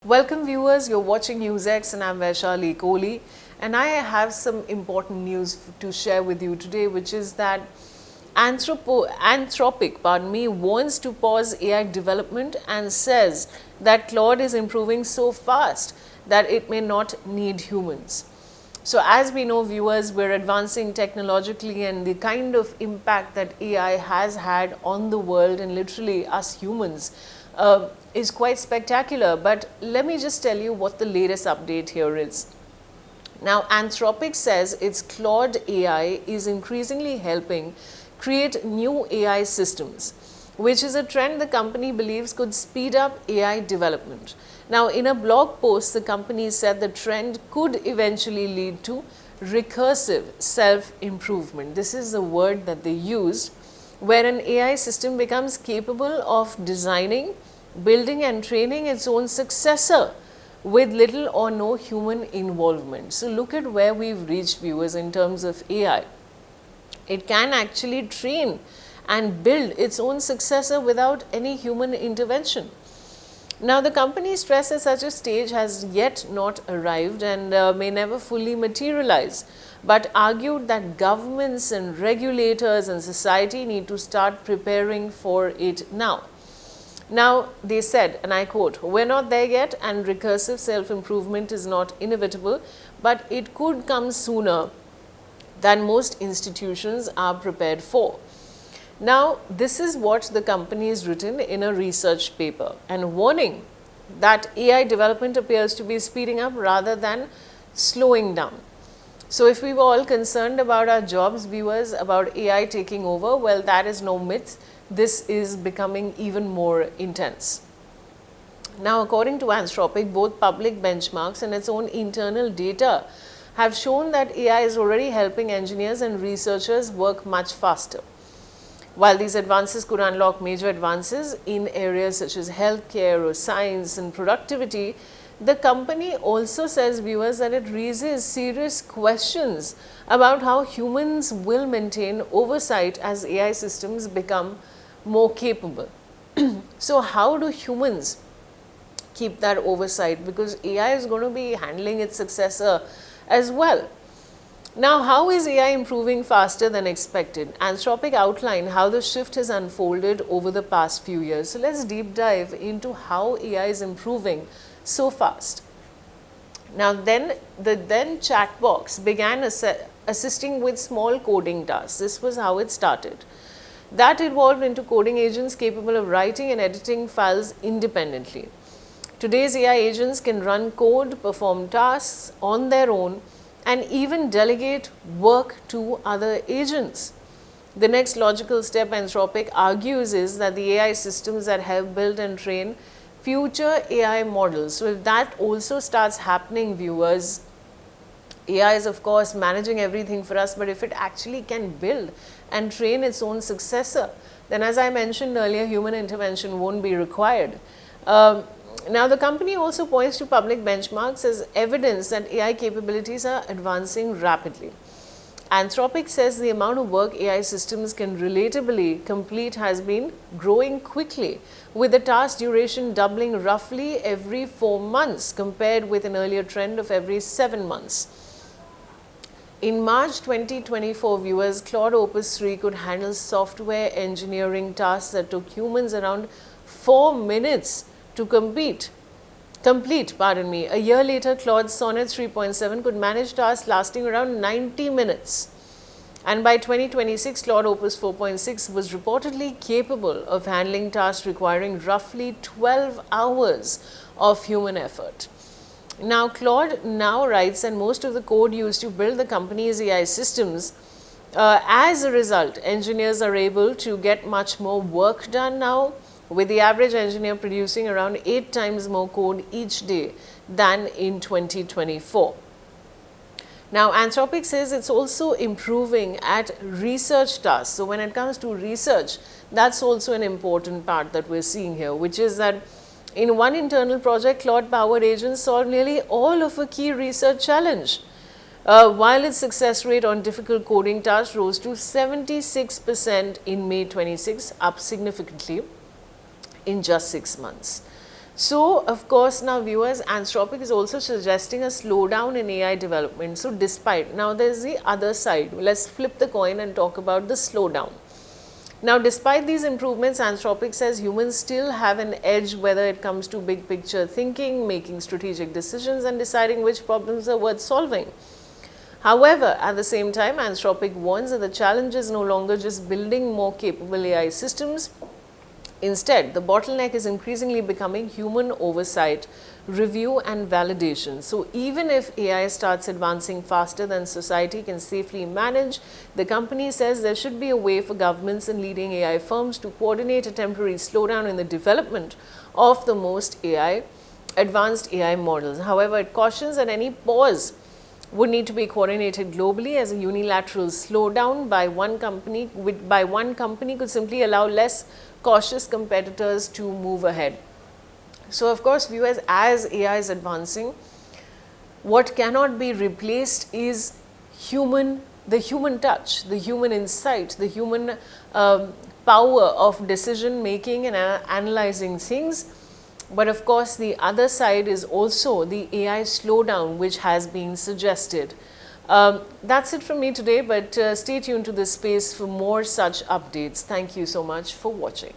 Welcome viewers, you're watching NewsX and I'm Vaishali Kohli, and I have some important news to share with you today, which is that Anthropic wants to pause AI development and says that Claude is improving so fast that it may not need humans. So as we know, viewers, we're advancing technologically, and the kind of impact that AI has had on the world and literally us humans is quite spectacular. But let me just tell you what the latest update here is. Now, Anthropic says its Claude AI is increasingly helping create new AI systems, which is a trend the company believes could speed up AI development. Now, in a blog post, the company said the trend could eventually lead to recursive self-improvement. This is the word that they used, where an AI system becomes capable of designing, building and training its own successor with little or no human involvement. So look at where we've reached, viewers, in terms of AI. It can actually train and build its own successor without any human intervention. Now, the company stresses such a stage has yet not arrived and may never fully materialize, but argued that governments and regulators and society need to start preparing for it now. Now, they said, and I quote, "We're not there yet, and recursive self-improvement is not inevitable, but it could come sooner than most institutions are prepared for." Now, this is what the company has written in a research paper, and warning that AI development appears to be speeding up rather than slowing down. So if we were all concerned about our jobs, viewers, about AI taking over, well, that is no myth. This is becoming even more intense. Now, according to Anthropic, both public benchmarks and its own internal data have shown that AI is already helping engineers and researchers work much faster. While these advances could unlock major advances in areas such as healthcare or science and productivity, the company also says, viewers, that it raises serious questions about how humans will maintain oversight as AI systems become more capable. So how do humans keep that oversight? Because AI is going to be handling its successor as well. Now, how is AI improving faster than expected? Anthropic outlined how the shift has unfolded over the past few years. So let's deep dive into how AI is improving so fast. Now, the chat box began assisting with small coding tasks. This was how it started. That evolved into coding agents capable of writing and editing files independently. Today's AI agents can run code, perform tasks on their own, and even delegate work to other agents. The next logical step, Anthropic argues, is that the AI systems that help build and train future AI models. So if that also starts happening, viewers, AI is of course managing everything for us, but if it actually can build and train its own successor, then as I mentioned earlier, human intervention won't be required. Now, the company also points to public benchmarks as evidence that AI capabilities are advancing rapidly. Anthropic says the amount of work AI systems can relatably complete has been growing quickly, with the task duration doubling roughly every 4 months compared with an earlier trend of every 7 months. In March 2024, viewers, Claude Opus 3 could handle software engineering tasks that took humans around 4 minutes to complete. A year later, Claude Sonnet 3.7 could manage tasks lasting around 90 minutes. And by 2026, Claude Opus 4.6 was reportedly capable of handling tasks requiring roughly 12 hours of human effort. Now, Claude now writes and most of the code used to build the company's AI systems. As a result, engineers are able to get much more work done now, with the average engineer producing around 8 times more code each day than in 2024. Now, Anthropic says it's also improving at research tasks. So when it comes to research, that's also an important part that we're seeing here, which is that in one internal project, Claude-powered agents solved nearly all of a key research challenge, while its success rate on difficult coding tasks rose to 76% in May 26, up significantly in just 6 months. So, of course, now viewers, Anthropic is also suggesting a slowdown in AI development. So, despite, now there's the other side. Let's flip the coin and talk about the slowdown. Now, despite these improvements, Anthropic says humans still have an edge whether it comes to big picture thinking, making strategic decisions, and deciding which problems are worth solving. However, at the same time, Anthropic warns that the challenge is no longer just building more capable AI systems. Instead, the bottleneck is increasingly becoming human oversight, review, and validation. So, even if AI starts advancing faster than society can safely manage, the company says there should be a way for governments and leading AI firms to coordinate a temporary slowdown in the development of the most advanced AI models. However, it cautions that any pause would need to be coordinated globally, as a unilateral slowdown by one company could simply allow less cautious competitors to move ahead. So, of course, viewers, as AI is advancing, what cannot be replaced is the human touch, the human insight, the human power of decision making and analyzing things. But of course, the other side is also the AI slowdown, which has been suggested. That's it from me today, but stay tuned to this space for more such updates. Thank you so much for watching.